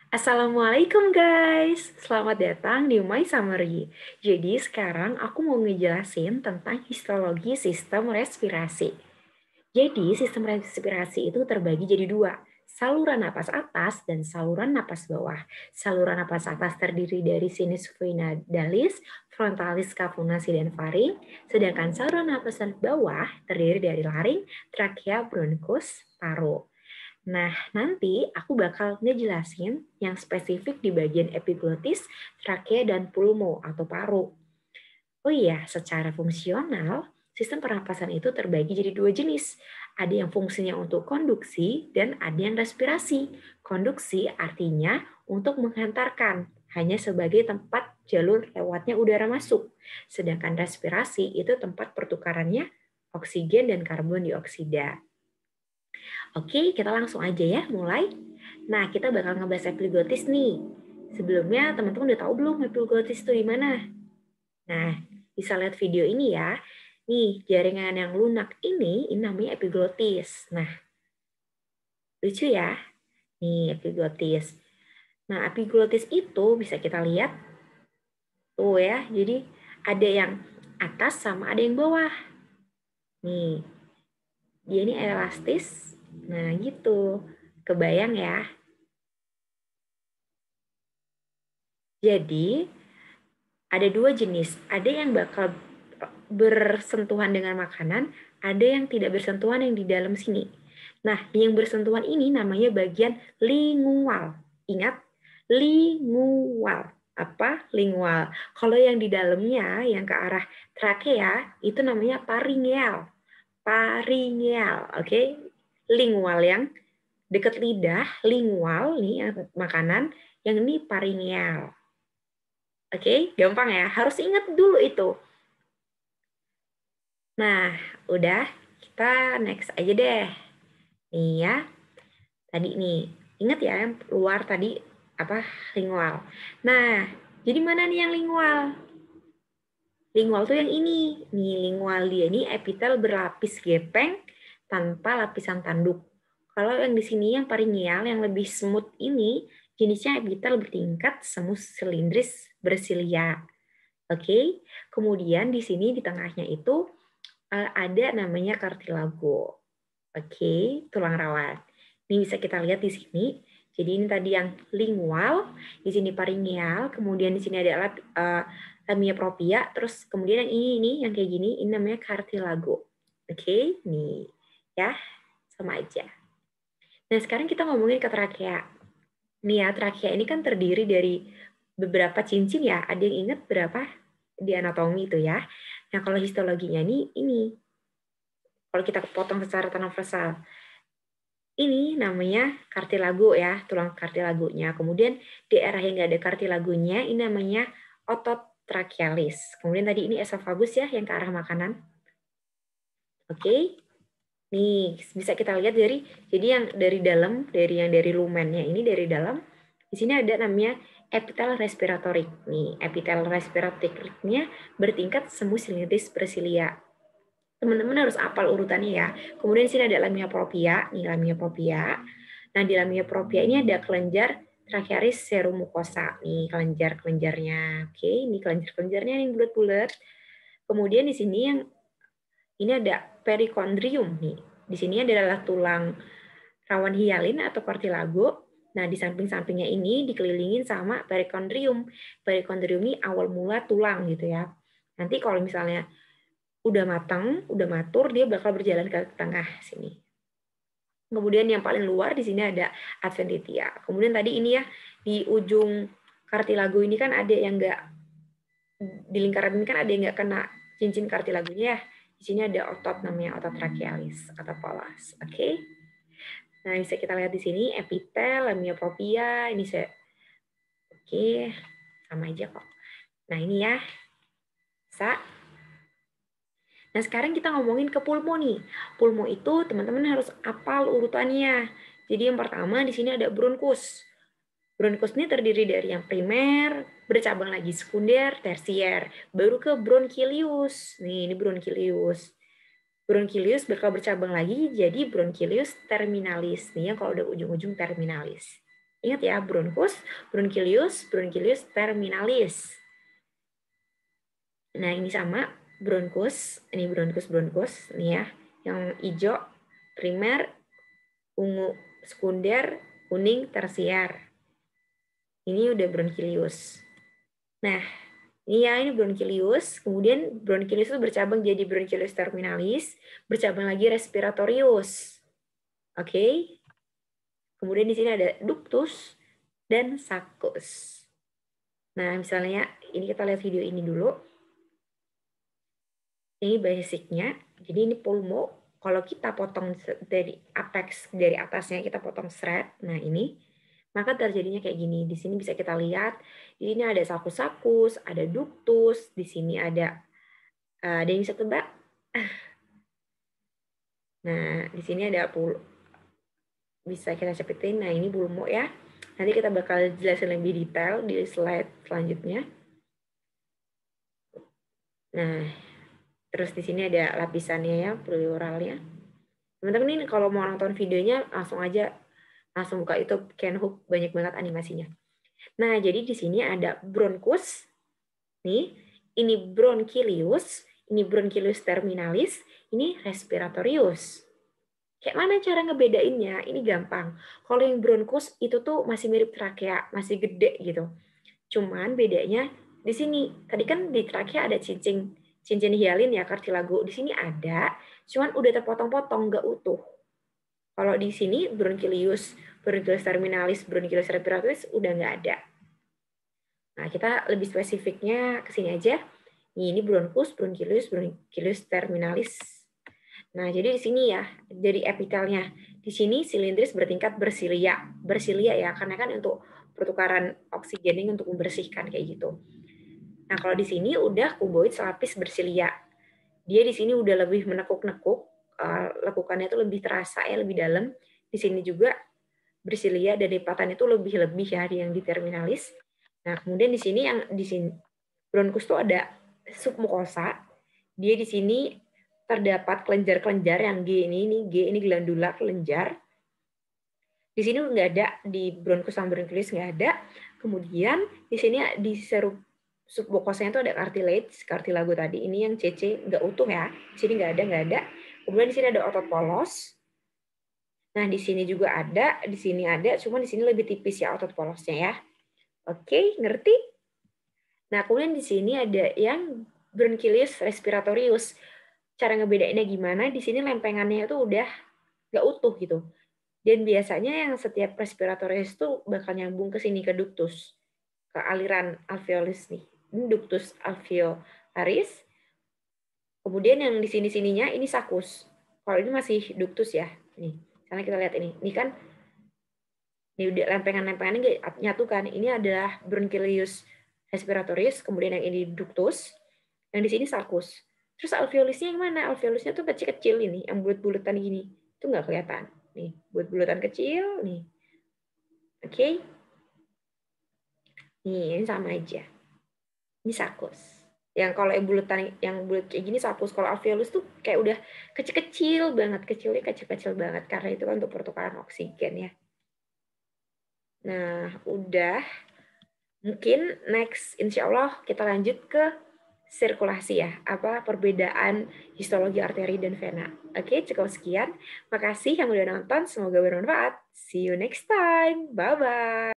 Assalamualaikum guys, selamat datang di My Summary. Jadi sekarang aku mau ngejelasin tentang histologi sistem respirasi. Jadi sistem respirasi itu terbagi jadi dua, saluran napas atas dan saluran napas bawah. Saluran napas atas terdiri dari sinus venoidalis, frontalis, scapuponaris, dan faring. Sedangkan saluran napas bawah terdiri dari laring, trakea, bronkus, paru. Nah, nanti aku bakal ngejelasin yang spesifik di bagian epiglotis, trakea, dan pulmo atau paru. Oh iya, secara fungsional, sistem pernapasan itu terbagi jadi dua jenis. Ada yang fungsinya untuk konduksi dan ada yang respirasi. Konduksi artinya untuk menghantarkan, hanya sebagai tempat jalur lewatnya udara masuk. Sedangkan respirasi itu tempat pertukarannya oksigen dan karbon dioksida. Oke, kita langsung aja ya mulai. Nah, kita bakal ngebahas epiglottis nih. Sebelumnya teman-teman udah tahu belum epiglottis itu di mana? Nah, bisa lihat video ini ya. Nih, jaringan yang lunak ini namanya epiglottis. Nah, lucu ya. Nih, epiglottis. Nah, epiglottis itu bisa kita lihat tuh ya. Jadi ada yang atas sama ada yang bawah. Nih, dia ini elastis. Nah, gitu. Kebayang ya. Jadi, ada dua jenis. Ada yang bakal bersentuhan dengan makanan, ada yang tidak bersentuhan yang di dalam sini. Nah, yang bersentuhan ini namanya bagian lingual. Ingat, lingual. Apa? Lingual. Kalau yang di dalamnya, yang ke arah trakea, itu namanya paringeal. Paringeal, oke? Okay? Lingual yang dekat lidah, lingual nih makanan, yang ini paringeal. Oke, gampang ya. Harus ingat dulu itu. Nah, udah. Kita next aja deh. Nih ya. Tadi nih. Ingat ya, yang luar tadi apa? Lingual. Nah, jadi mana nih yang lingual? Lingual tuh yang ini. Nih, lingual dia ini epitel berlapis gepeng tanpa lapisan tanduk. Kalau yang di sini yang paringeal yang lebih smooth ini jenisnya epitel bertingkat semu silindris bersilia. Oke. Kemudian di sini di tengahnya itu ada namanya kartilago. Oke, tulang rawan. Ini bisa kita lihat di sini. Jadi ini tadi yang lingual, di sini paringeal, kemudian di sini ada lamina propria, terus kemudian yang ini yang kayak gini, ini namanya kartilago. Oke, nih ya, sama aja. Nah, sekarang kita ngomongin ke trakea. Nih ya, trakea ini kan terdiri dari beberapa cincin ya. Ada yang ingat berapa di anatomi itu ya? Nah, kalau histologinya ini. Kalau kita potong secara transversal. Ini namanya kartilago ya, tulang kartilagonya. Kemudian di daerah yang nggak ada kartilagonya, ini namanya otot trachealis. Kemudian tadi ini esofagus ya, yang ke arah makanan. Oke. Nih, bisa kita lihat jadi yang dari dalam, dari lumennya ini dari dalam, di sini ada namanya epitel respiratorik. Nih, epitel respiratoriknya bertingkat semu silindris bersilia. Teman-teman harus apal urutannya ya. Kemudian di sini ada lamina propria, nih lamina propria. Nah, di lamina propria ini ada kelenjar trachearis serum mucosa. Nih, kelenjar-kelenjarnya. Oke, ini kelenjar-kelenjarnya yang bulat-bulat. Kemudian di sini yang ini ada perikondrium nih. Di sini adalah tulang rawan hialin atau cartilago. Nah, di samping-sampingnya ini dikelilingin sama perikondrium. Perikondrium ini awal mula tulang gitu ya. Nanti kalau misalnya udah matang, udah matur, dia bakal berjalan ke tengah sini. Kemudian yang paling luar di sini ada adventitia. Kemudian tadi ini ya, di ujung kartilago ini kan ada yang enggak, di lingkaran ini kan ada yang enggak kena cincin kartilagonya ya. Di sini ada otot namanya otot trachealis atau polus. Oke. Nah, bisa kita lihat di sini epitel, lamina propria, ini saya oke, sama aja kok. Nah, ini ya. Bisa. Nah, sekarang kita ngomongin ke pulmo nih. Pulmo itu teman-teman harus hafal urutannya. Jadi yang pertama di sini ada bronkus. Bronkus ini terdiri dari yang primer, bercabang lagi sekunder, tersier, baru ke bronchilius. Nih, ini bronchilius. Bronchilius bakal bercabang lagi jadi bronchilius terminalis. Nih, yang kalau udah ujung-ujung terminalis. Ingat ya, bronchus, bronchilius terminalis. Nah, ini sama bronchus, ini bronchus nih ya. Yang hijau primer, ungu sekunder, kuning tersier. Ini udah bronchilius. Nah, ini bronchilius, kemudian bronchilius itu bercabang jadi bronchilius terminalis, bercabang lagi respiratorius. Oke. Kemudian di sini ada ductus dan saccus. Nah, misalnya ini kita lihat video ini dulu. Ini basicnya. Jadi ini pulmo. Kalau kita potong dari apex, dari atasnya kita potong thread. Nah, ini maka terjadinya kayak gini. Di sini bisa kita lihat, di sini ada saccus, ada ductus, di sini ada yang bisa tebak. Nah, di sini ada bisa kita capitin. Nah, ini pulmo ya. Nanti kita bakal jelasin lebih detail di slide selanjutnya. Nah, terus di sini ada lapisannya ya, pleuralnya. Teman-teman ini kalau mau nonton videonya langsung buka YouTube Kenhook, banyak banget animasinya. Nah, jadi di sini ada bronchus. Nih, ini bronchilius, ini bronchilius terminalis, ini respiratorius. Kayak mana cara ngebedainnya? Ini gampang. Kalau yang bronchus itu tuh masih mirip trakea, masih gede gitu. Cuman bedanya di sini, tadi kan di trakea ada cincin hialin ya, kartilago. Di sini ada, cuman udah terpotong-potong, nggak utuh. Kalau di sini bronchilius terminalis, bronchilius respiratoris udah nggak ada. Nah, kita lebih spesifiknya ke sini aja. Ini bronchus, bronchilius terminalis. Nah, jadi di sini ya, dari epitelnya. Di sini silindris bertingkat bersilia. Bersilia ya, karena kan untuk pertukaran oksigen untuk membersihkan kayak gitu. Nah, kalau di sini udah kuboid selapis bersilia. Dia di sini udah lebih menekuk-nekuk, lekukannya itu lebih terasa ya, lebih dalam. Di sini juga bersilia dan lipatan itu lebih ya yang di terminalis. Nah, kemudian di sini bronkus itu ada submukosa. Dia di sini terdapat kelenjar-kelenjar yang G ini glandula kelenjar. Di sini nggak ada, di bronkus sama bronchiolius nggak ada. Kemudian di sini di submukosanya itu ada cartilago tadi. Ini yang CC nggak utuh ya. Di sini nggak ada. Kemudian di sini ada otot polos. Nah, di sini juga ada, di sini ada, cuma di sini lebih tipis ya otot polosnya ya. Oke, ngerti? Nah, kemudian di sini ada yang bronchilius respiratorius. Cara ngebedainnya gimana? Di sini lempengannya itu udah nggak utuh gitu. Dan biasanya yang setiap respiratorius itu bakal nyambung ke sini, ke ductus, ke aliran alveolus nih. Ini ductus alveolaris. Kemudian yang di sini-sininya ini saccus. Kalau ini masih ductus ya. Nih, karena kita lihat ini. Ini kan ini udah lempengan-lempengannya nyatu kan. Ini adalah bronchilius respiratorius, kemudian yang ini ductus, yang di sini saccus. Terus alveolusnya yang mana? Alveolusnya tuh kecil-kecil ini, yang bulat-bulatan gini. Itu nggak kelihatan. Nih, bulat-bulatan kecil nih. Oke. Nih, ini sama aja. Ini saccus. Yang kalau yang bulat kayak gini saccus. Kalau alveolus tuh kayak udah kecil-kecil banget, kecilnya kecil-kecil banget karena itu kan untuk pertukaran oksigen ya. Nah, udah. Mungkin next, insya Allah kita lanjut ke sirkulasi ya. Apa perbedaan histologi arteri dan vena. Oke, cukup sekian. Makasih yang udah nonton. Semoga bermanfaat. See you next time. Bye-bye.